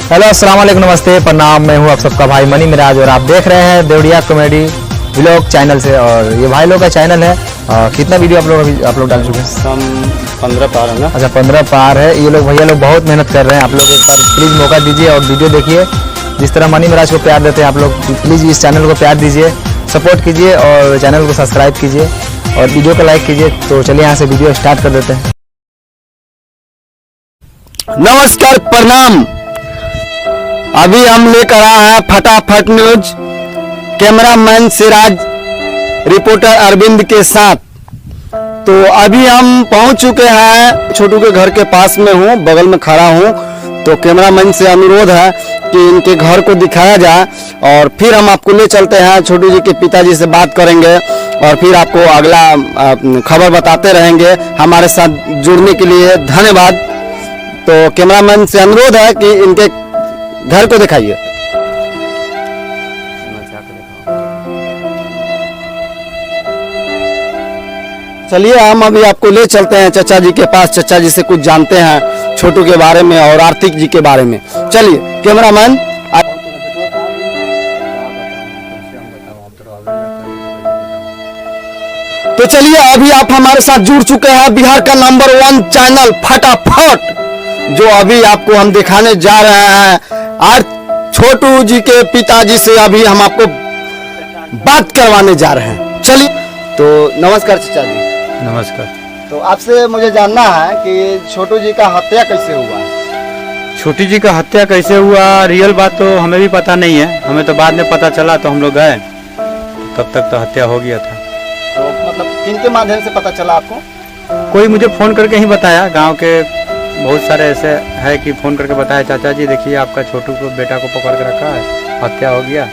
Hello अस्सलाम वालेकुम, नमस्ते, प्रणाम। मैं हूं आप सबका भाई मनी मिराज और आप देख रहे हैं देवड़िया कॉमेडी व्लॉग चैनल से। और ये भाई लोग का चैनल है। कितना वीडियो आप लोग डाल चुके हैं? हम 15 पार है ना। अच्छा, 15 पार है। ये लोग भैया लोग बहुत मेहनत कर रहे हैं। आप लोग एक बार प्लीज़ मौका दीजिए और वीडियो देखिए। जिस तरह मनी मिराज को प्यार देते हैं आप लोग प्लीज़ इस चैनल को प्यार दीजिए, सपोर्ट कीजिए और चैनल को सब्सक्राइब कीजिए और वीडियो को लाइक कीजिए। तो चलिए यहाँ से वीडियो स्टार्ट कर देते हैं। नमस्कार, प्रणाम। अभी हम लेकर आए हैं फटाफट news, cameraman Siraj, reporter Arvind के साथ। तो अभी हम पहुंच चुके हैं, छोटू के घर के पास में हूं, बगल में खड़ा हूं। तो कैमरामैन से अनुरोध है कि इनके घर को दिखाया जाए और फिर हम आपको ले चलते हैं। छोटू जी के पिताजी से बात करेंगे और फिर आपको अगला खबर बताते रहेंगे। हमारे साथ जुड़ने के लिए धन्यवाद। तो कैमरामैन से अनुरोध है कि इनके घर को दिखाइए। चलिए हम अभी आपको ले चलते हैं चाचा जी के पास। चाचा जी से कुछ जानते हैं छोटू के बारे में और आर्थिक जी के बारे में। चलिए कैमरामैन। तो चलिए अभी आप हमारे साथ जुड़ चुके हैं बिहार का नंबर 1 चैनल फटाफट, जो अभी आपको हम दिखाने जा रहे हैं। आज छोटू जी के पिताजी से अभी हम आपको बात करवाने जा रहे हैं। चलिए। तो नमस्कार चाचा जी। नमस्कार। तो आपसे मुझे जानना है कि छोटू जी का हत्या कैसे हुआ? छोटी जी का हत्या कैसे हुआ, रियल बात तो हमें भी पता नहीं है। हमें तो बाद में पता चला तो हम लोग गए, तब तक तो हत्या हो गया था। तो मतलब किनके माध्यम से पता चला आपको? कोई मुझे फोन करके ही बताया। गांव के बहुत सारे ऐसे है कि फोन करके बताया, चाचा जी देखिए आपका छोटू को बेटा को पकड़ के रखा है, हत्या हो गया,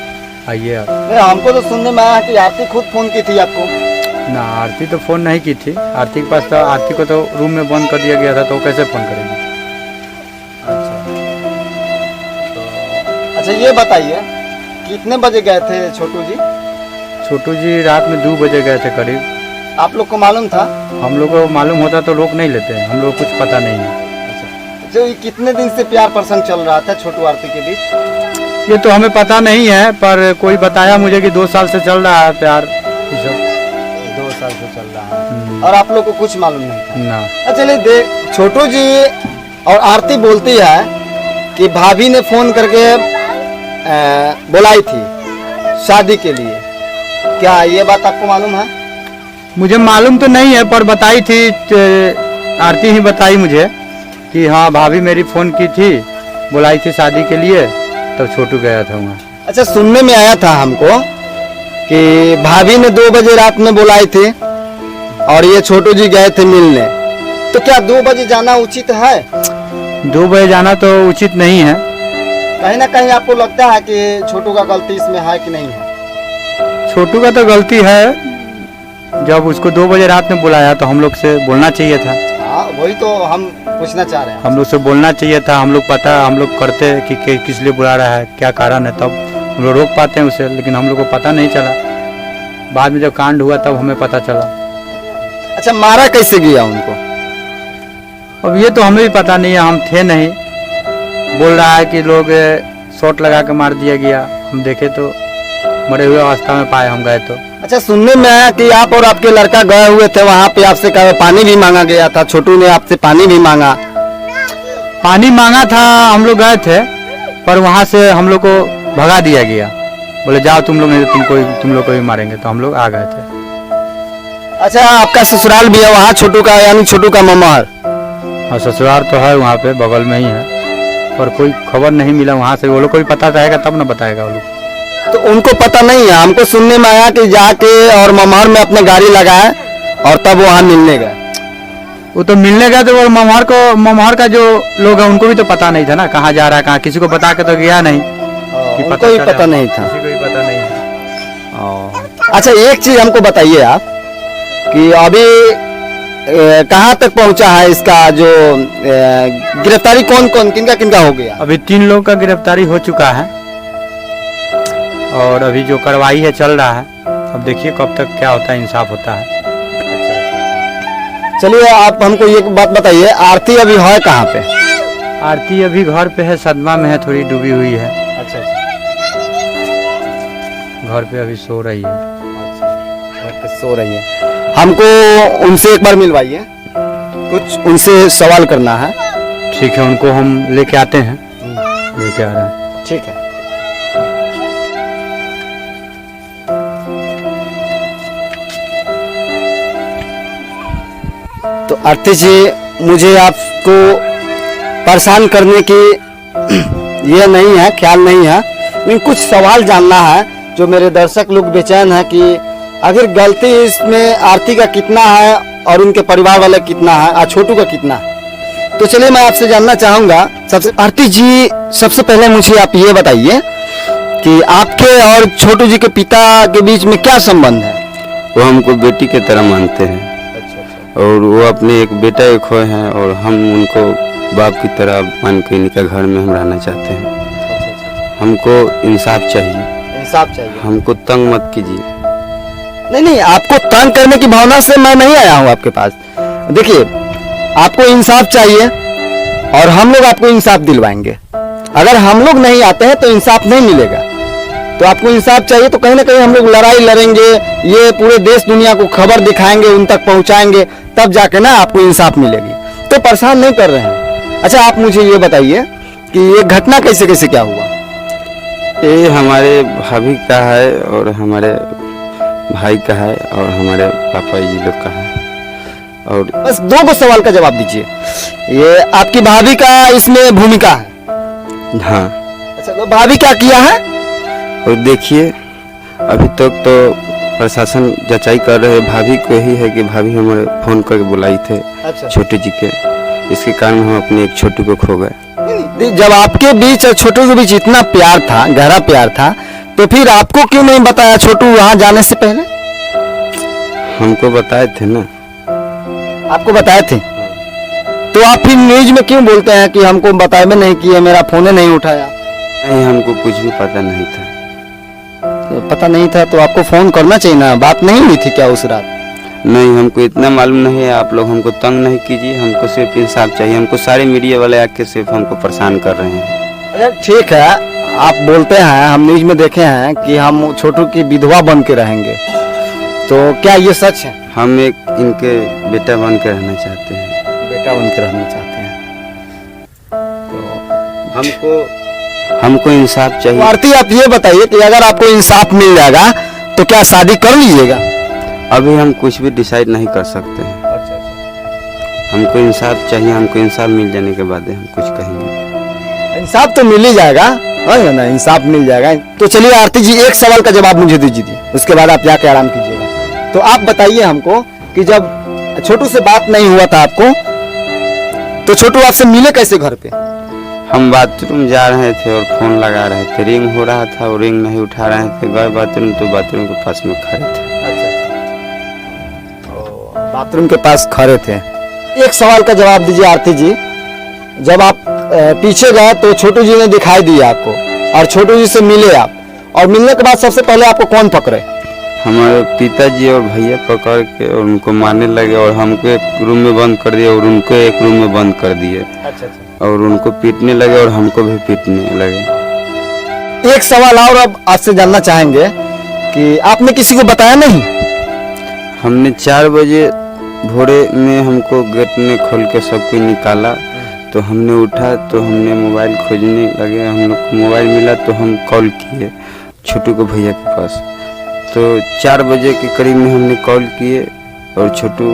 आइए आप। नहीं, हमको तो सुनने में आया कि आरती खुद फोन की थी आपको। ना, आरती तो फोन नहीं की थी। आरती के पास तो, आरती को तो रूम में बंद कर दिया गया था, तो वो कैसे फोन करेगी? अच्छा ये बताइए कितने बजे गए थे छोटू जी? छोटू जी रात में 2 बजे गए थे करीब। आप लोग को मालूम था? हम लोग को मालूम होता तो रोक नहीं लेते, हम लोग को कुछ पता नहीं है। जो ये कितने दिन से प्यार प्रसंग चल रहा था छोटू आरती के बीच? ये तो हमें पता नहीं है, पर कोई बताया मुझे कि 2 साल से चल रहा है प्यार। 2 साल से चल रहा है और आप लोग को कुछ मालूम नहीं था ना। अच्छा चलिए देख, छोटू जी और आरती बोलती है कि भाभी ने फोन करके बुलाई थी शादी के लिए। क्या ये बात आपको मालूम है? मुझे मालूम तो नहीं है, पर बताई थी, आरती ही बताई मुझे कि हाँ भाभी मेरी फोन की थी, बुलाई थी शादी के लिए, तब छोटू गया था वहाँ। अच्छा सुनने में आया था हमको कि भाभी ने 2 बजे रात में बुलाई थी और ये छोटू जी गए थे मिलने। तो क्या 2 बजे जाना उचित है? 2 बजे जाना तो उचित नहीं है। कहीं ना कहीं आपको लगता है कि छोटू का गलती इसमें है कि नहीं है? छोटू का तो गलती है, जब उसको 2 बजे रात में बुलाया तो हम लोग से बोलना चाहिए था। हाँ वही तो हम पूछना चाह रहे हैं। हम लोग से बोलना चाहिए था, हम लोग करते कि किस लिए बुला रहा है, क्या कारण है, तब हम लोग रोक पाते हैं उसे। लेकिन हम लोग को पता नहीं चला, बाद में जब कांड हुआ तब हमें पता चला। अच्छा मारा कैसे गया उनको? अब ये तो हमें भी पता नहीं है, हम थे नहीं। बोल रहा है कि लोग शॉट लगा के मार दिया गया, हम देखे तो मरे हुए अवस्था में पाए, हम गए तो। अच्छा सुनने में आया कि आप और आपके लड़का गए हुए थे वहाँ पे, आपसे पानी भी मांगा गया था, छोटू ने आपसे पानी भी मांगा। पानी मांगा था, हम लोग गए थे, पर वहाँ से हम लोग को भगा दिया गया। बोले जाओ तुम लोग, नहीं तो तुम लोग को भी मारेंगे, तो हम लोग आ गए थे। अच्छा आपका ससुराल भी है वहाँ छोटू का, यानी छोटू का ममहर? हाँ ससुराल तो है वहाँ पे बगल में ही है, पर कोई खबर नहीं मिला वहाँ से। वो लोग को भी पता रहेगा तब ना बताएगा वो लोग। तो उनको पता नहीं है? हमको सुनने में आया कि जाके और ममहर में अपने गाड़ी लगाए और तब वहाँ मिलने गए। वो तो मिलने गए तो ममहर का जो लोग हैं उनको भी तो पता नहीं था ना कहाँ जा रहा है, कहाँ। किसी को बता के तो गया नहीं कि उनको भी पता नहीं था। किसी को भी पता नहीं था। अच्छा एक चीज हमको बताइए आप कि अभी कहाँ तक पहुँचा है इसका जो गिरफ्तारी, कौन कौन किनका हो गया? अभी 3 लोगों का गिरफ्तारी हो चुका है और अभी जो कार्रवाई है चल रहा है। अब देखिए कब तक क्या होता है, इंसाफ होता है। चलिए आप हमको ये बात बताइए, आरती अभी है कहाँ पे? आरती अभी घर पे है, सदमा में है, थोड़ी डूबी हुई है। अच्छा घर पे अभी सो रही है। सो रही है। हमको उनसे एक बार मिलवाइए, कुछ उनसे सवाल करना है। ठीक है, उनको हम लेके आते हैं, लेके आ रहे हैं। ठीक है। तो आरती जी, मुझे आपको परेशान करने की ये नहीं है, ख्याल नहीं है, लेकिन कुछ सवाल जानना है जो मेरे दर्शक लोग बेचैन है कि आखिर गलती इसमें आरती का कितना है और उनके परिवार वाले कितना है और छोटू का कितना है। तो चलिए मैं आपसे जानना चाहूंगा। सबसे आरती जी, सबसे पहले मुझे आप ये बताइए कि आपके और छोटू जी के पिता के बीच में क्या संबंध है? वो हमको बेटी के तरह मानते हैं और वो अपने एक बेटा एक खोए हैं और हम उनको बाप की तरह मान के इनके घर में हम रहना चाहते हैं। हमको इंसाफ चाहिए, इंसाफ चाहिए। हमको तंग मत कीजिए। नहीं नहीं, आपको तंग करने की भावना से मैं नहीं आया हूँ आपके पास। देखिए, आपको इंसाफ चाहिए और हम लोग आपको इंसाफ दिलवाएंगे। अगर हम लोग नहीं आते हैं तो इंसाफ नहीं मिलेगा। तो आपको इंसाफ चाहिए तो कहीं ना कहीं हम लोग लड़ाई लड़ेंगे, ये पूरे देश दुनिया को खबर दिखाएंगे, उन तक पहुंचाएंगे, तब जाके ना आपको इंसाफ मिलेगी। तो परेशान नहीं कर रहे हैं। अच्छा, आप मुझे ये बताइए कि ये घटना कैसे कैसे क्या हुआ? ये हमारे भाभी का है और हमारे भाई का है और हमारे पापा जी लोग का है। और बस दो सवाल का जवाब दीजिए। ये आपकी भाभी का इसमें भूमिका है? हाँ, अच्छा, तो भाभी क्या किया है? और देखिए अभी तक तो प्रशासन जांचाई कर रहे हैं। भाभी को यही है कि भाभी हमारे फोन करके बुलाई थे अच्छा। छोटू जी के, इसके कारण हम अपने एक छोटू को खो गए। जब आपके बीच और छोटू के बीच इतना प्यार था, गहरा प्यार था, तो फिर आपको क्यों नहीं बताया छोटू वहां जाने से पहले? हमको बताए थे ना। आपको बताए थे तो आप फिर न्यूज में क्यों बोलते हैं कि हमको बताए में नहीं किया, मेरा फोन नहीं उठाया? नहीं, हमको कुछ भी पता नहीं था। तो पता नहीं था तो आपको फोन करना चाहिए ना। बात नहीं हुई थी क्या उस रात? नहीं, हमको इतना मालूम नहीं है। आप लोग हमको तंग नहीं कीजिए, हमको सिर्फ इंसाफ चाहिए। हमको सारे मीडिया वाले आके सिर्फ हमको परेशान कर रहे हैं। अरे ठीक है, आप बोलते हैं, हम न्यूज में देखे हैं कि हम छोटू की विधवा बन के रहेंगे, तो क्या ये सच है? हम एक इनके बेटा बन के रहना चाहते हैं। बेटा बन के रहना चाहते हैं। हमको इंसाफ चाहिए। आरती, आप ये बताइए कि अगर आपको इंसाफ मिल जाएगा तो क्या शादी कर लीजिएगा? अभी हम कुछ भी डिसाइड नहीं कर सकते हैं। हमको इंसाफ चाहिए। हमको इंसाफ मिल जाने के बाद हम कुछ कहेंगे। इंसाफ तो मिल ही जाएगा, है ना? इंसाफ मिल जाएगा। तो चलिए आरती जी, एक सवाल का जवाब मुझे दीजिए, उसके बाद आप जाके आराम कीजिएगा। तो आप बताइए हमको कि जब छोटू से बात नहीं हुआ था आपको, तो छोटू आपसे मिले कैसे घर पे? हम बाथरूम जा रहे थे और फोन लगा रहे थे, रिंग हो रहा था और रिंग नहीं उठा रहे थे। गए बाथरूम तो बाथरूम के पास में खड़े थे। बाथरूम के पास खड़े थे। एक सवाल का जवाब दीजिए आरती जी, जब आप पीछे गए तो छोटू जी ने दिखाई दिया आपको और छोटू जी से मिले आप, और मिलने के बाद सबसे पहले आपको कौन पकड़े? हमारे पिताजी और भैया पकड़ के और उनको मारने लगे और हमको एक रूम में बंद कर दिए और उनको एक रूम में बंद कर दिए। और उनको पीटने लगे और हमको भी पीटने लगे। एक सवाल और अब आपसे जानना चाहेंगे कि आपने किसी को बताया नहीं? हमने 4 बजे भोरे में हमको गेट में खोल के सब कुछ निकाला, तो हमने उठा तो हमने मोबाइल खोजने लगे। हम लोग को मोबाइल मिला तो हम कॉल किए छोटू को भैया के पास। तो 4 बजे के करीब में हमने कॉल किए और छोटू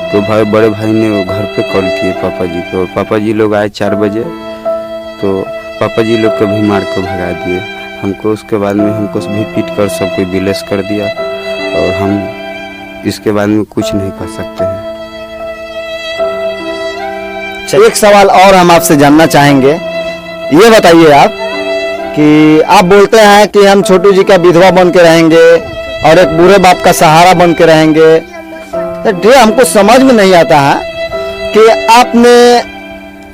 को भाई बड़े भाई ने वो घर पे कॉल किए पापा जी को, और पापा जी लोग आए 4 बजे। तो पापा जी लोग को भी मार कर भगा दिए हमको। उसके बाद में हमको भी पीट कर सब कोई विलेस कर दिया और हम इसके बाद में कुछ नहीं कर सकते हैं। एक सवाल और हम आपसे जानना चाहेंगे, ये बताइए आप कि आप बोलते हैं कि हम छोटू जी का विधवा बन के रहेंगे और एक बुरे बाप का सहारा बन के रहेंगे। तो हमको समझ में नहीं आता है कि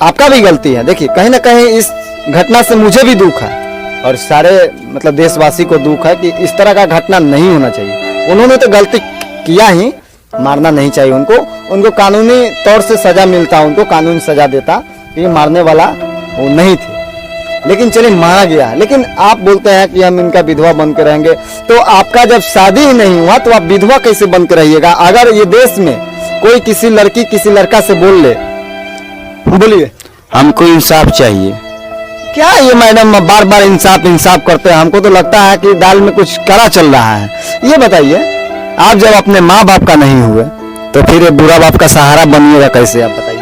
आपका भी गलती है। देखिए, कहीं ना कहीं इस घटना से मुझे भी दुख है और सारे मतलब देशवासी को दुख है कि इस तरह का घटना नहीं होना चाहिए। उन्होंने तो गलती किया ही, मारना नहीं चाहिए उनको कानूनी तौर से सजा मिलता, उनको कानूनी सजा देता कि मारने वाला वो नहीं थे, लेकिन चलिए मारा गया। लेकिन आप बोलते हैं कि हम इनका विधवा बन के रहेंगे, तो आपका जब शादी ही नहीं हुआ तो आप विधवा कैसे बन के रहिएगा? अगर ये देश में कोई किसी लड़की किसी लड़का से बोल ले, बोलिए हमको इंसाफ चाहिए। क्या ये मैडम बार बार इंसाफ इंसाफ करते हैं? हमको तो लगता है कि दाल में कुछ कड़ा चल रहा है। ये बताइए, आप जब अपने माँ बाप का नहीं हुए तो फिर बुरा बाप का सहारा बनिएगा कैसे? आप बताइए।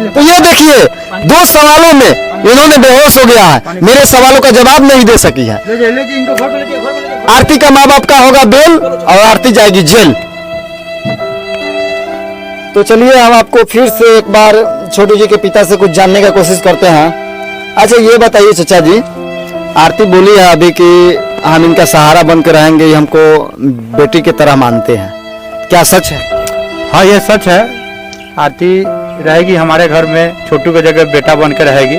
तो ये देखिए, 2 सवालों में इन्होंने बेहोश हो गया है, मेरे सवालों का जवाब नहीं दे सकी है। आरती का माँ बाप का होगा बेल और आरती जाएगी जेल। तो चलिए हम आपको फिर से एक बार छोटू जी के पिता से कुछ जानने का कोशिश करते हैं। अच्छा ये बताइए चाचा जी, आरती बोली है अभी कि हम इनका सहारा बन के रहेंगे, ये हमको बेटी की तरह मानते हैं, क्या सच है? हाँ ये सच है। आरती रहेगी हमारे घर में, छोटू की जगह बेटा बन के रहेगी,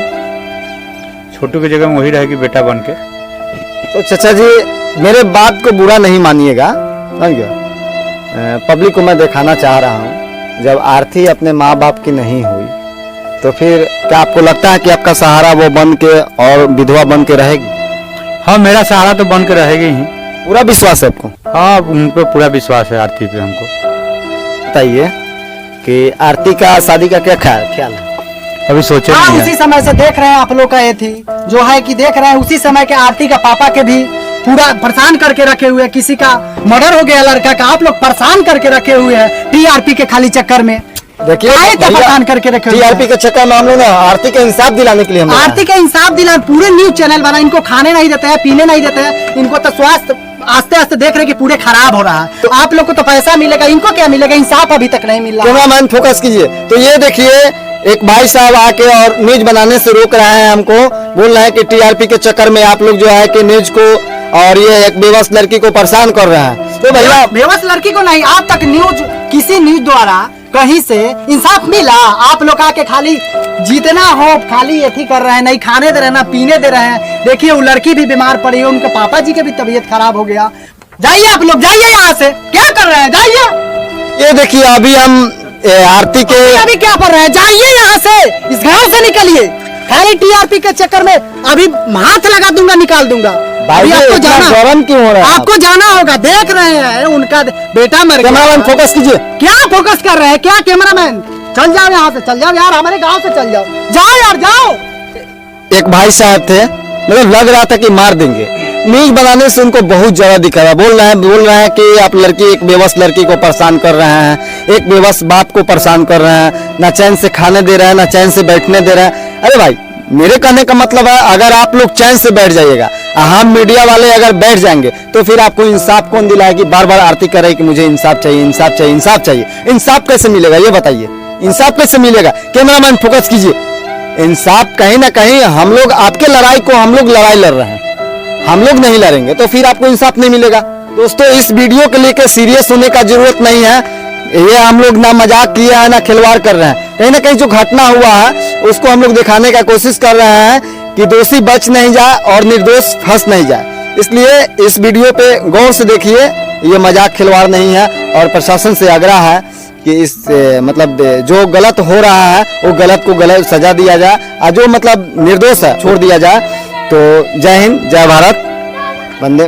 छोटू की जगह में वही रहेगी बेटा बन के। तो चाचा जी मेरे बात को बुरा नहीं मानिएगा, समझ गए? पब्लिक को मैं दिखाना चाह रहा हूँ, जब आरती अपने माँ बाप की नहीं हुई तो फिर क्या आपको लगता है कि आपका सहारा वो बन के और विधवा बन के रहेगी? हाँ मेरा सहारा तो बन के रहेगी ही। पूरा विश्वास है आपको? हाँ उन पर पूरा विश्वास है आरती पे हमको। बताइए कि आरती का शादी का क्या ख्याल है? अभी सोचे हाँ नहीं उसी है। समय से देख रहे हैं आप लोग का ये थी जो है कि देख रहे हैं उसी समय के आरती का पापा के भी पूरा परेशान करके रखे हुए हैं। किसी का मर्डर हो गया लड़का का, आप लोग परेशान करके रखे हुए हैं टीआरपी के खाली चक्कर में। देखिए काहे तो परेशान करके रखे हुए हैं? टीआरपी के चक्कर में हम लोग ना आरती का इंसाफ दिलाने के लिए हम आरती का इंसाफ दिलाए, पूरे न्यूज चैनल बना, इनको खाने नहीं देते हैं, पीने नहीं देते हैं, इनको तो स्वास्थ्य आस्ते आस्ते देख रहे हैं कि पूरे खराब हो रहा है। तो आप लोग को तो पैसा मिलेगा, इनको क्या मिलेगा? इंसाफ अभी तक नहीं मिल रहा। कैमरामैन फोकस कीजिए। तो ये देखिए एक भाई साहब आके और न्यूज बनाने से रोक रहे हैं हमको, बोल रहे हैं कि टीआरपी के चक्कर में आप लोग जो है कि न्यूज को और ये एक बेबस लड़की को परेशान कर रहे हैं। तो भैया बेबस लड़की को नहीं, आज तक न्यूज किसी न्यूज द्वारा कहीं से इंसाफ मिला? आप लोग आके खाली जीतना हो खाली ये कर रहे हैं, नहीं खाने दे रहे हैं ना पीने दे रहे हैं। देखिए वो लड़की भी बीमार पड़ी है, उनके पापा जी की भी तबीयत खराब हो गया। जाइए आप लोग, जाइए यहाँ से, क्या कर रहे हैं? जाइए। ये देखिए अभी हम आरती के अभी क्या कर रहे हैं? जाइए यहाँ से, इस घर से निकलिए। खाली टीआरपी के चक्कर में अभी हाथ लगा दूंगा, निकाल दूंगा। अभी आपको जाना, गरम क्यों हो रहा है? आपको जाना होगा। देख रहे हैं उनका बेटा मर गया। कैमरामैन फोकस कीजिए। क्या फोकस कर रहे हैं? क्या कैमरामैन? चल जाओ यहाँ से, चल जाओ यार, हमारे गांव से चल जाओ, जाओ यार जाओ। एक भाई साहब थे, मतलब लग रहा था कि मार देंगे। न्यूज बनाने से उनको बहुत ज्यादा दिखा रहा, बोल रहे हैं कि आप लड़की एक बेबस लड़की को परेशान कर रहे हैं, एक बेबस बाप को परेशान कर रहे हैं, ना चैन से खाने दे रहे हैं, ना चैन से बैठने दे रहे हैं। अरे भाई मेरे कहने का मतलब है अगर आप लोग चैन से बैठ जाइएगा, हम मीडिया वाले अगर बैठ जाएंगे तो फिर आपको इंसाफ कौन दिलाएगी? बार बार आरती कर रही कि मुझे इंसाफ चाहिए, इंसाफ चाहिए, इंसाफ चाहिए। इंसाफ कैसे मिलेगा ये बताइए? इंसाफ कैसे मिलेगा? कैमरामैन फोकस कीजिए। इंसाफ कहीं ना कहीं हम लोग आपके लड़ाई को हम लोग लड़ाई लड़ रहे हैं, हम लोग नहीं लड़ेंगे तो फिर आपको इंसाफ नहीं मिलेगा। दोस्तों इस वीडियो के लेकर सीरियस होने का जरूरत नहीं है। ये हम लोग ना मजाक किया है ना खिलवाड़ कर रहे हैं। कहीं ना कहीं जो घटना हुआ है उसको हम लोग दिखाने का कोशिश कर रहे हैं कि दोषी बच नहीं जाए और निर्दोष फंस नहीं जाए। इसलिए इस वीडियो पे गौर से देखिए, ये मजाक खिलवाड़ नहीं है। और प्रशासन से आग्रह है कि इस मतलब जो गलत हो रहा है वो गलत को गलत सजा दिया जाए और जो मतलब निर्दोष है छोड़ दिया जाए। तो जय हिंद, जय भारत, वंदे।